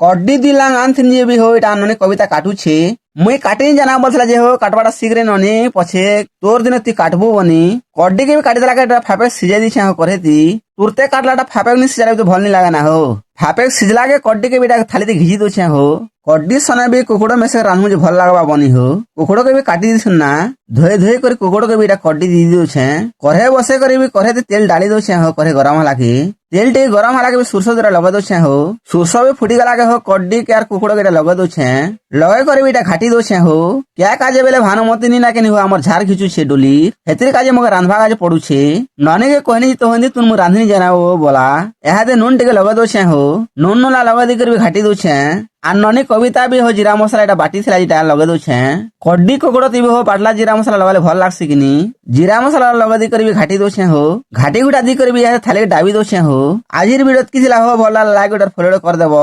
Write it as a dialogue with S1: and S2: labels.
S1: কড্ডি দিলাং আনথিন যে বি হো এটা ননি কবিতা কাটুছে মুই কাটিনি জানা বলছিলা যে হো কাটবাটা শিখরে ননি পছে তোর দিনে তুই কাটবো বনি কড্ডিকে বি কাটি দেলাকে এটা ফাপে সিজাই দিছে হো করে দি তুরতে কাটলাটা ফাপে নি সিজালে তো ভাল নি লাগে না হো ফাপে সিজলাকে কড্ডিকে বিটা থালিতে ঘিজি দছে হো কড্ডি সনে বি কুকুড় মেসে রান্ধু যে ভাল লাগবা বনি হো কুকুড়কে বি কাটি দিছুন না ধোয়ে ধোয়ে করে কুকুড়কে বি এটা কড্ডি দি দছে করে বসে করে বি করে তেল ডালি দছে হো করে গরম হলাকে তেল टे गरम होला के सुरसो जरा लगा दोछे हो सुरसो भी फुटी गला के हो कड्डी के यार कुकुड़ के लगा दोछे लगे करे बेटा घाटी दोछे हो क्या काजे बेले भानुमती नी ना के हो हमर झार खिचू छे डोली हेतिर काजे मगे रांधवा काजे पडू छे नने के कहनी तो हंदी तुम रांधनी जानाओ बोला एहादे नून टिके लगा दोछे हो नून नला लगा दी कर भी घाटी दोछे আর ননি কবিতা বি হো জিরা মশলা এটা বাটি ছিল যেটা লগে দউছে কড্ডি কুকুড় তিবি হো পাটলা জিরা মশলা লগালে ভাল লাগছে কিনি জিরা মশলা লগে দি করবি ঘাটি দউছে হো ঘাটি গুটা দি করবি থালে ডাবি দউছে হো আজির ভিডিওত কি ছিল হো ভাল লাইক ওটার ফলো করে দেব।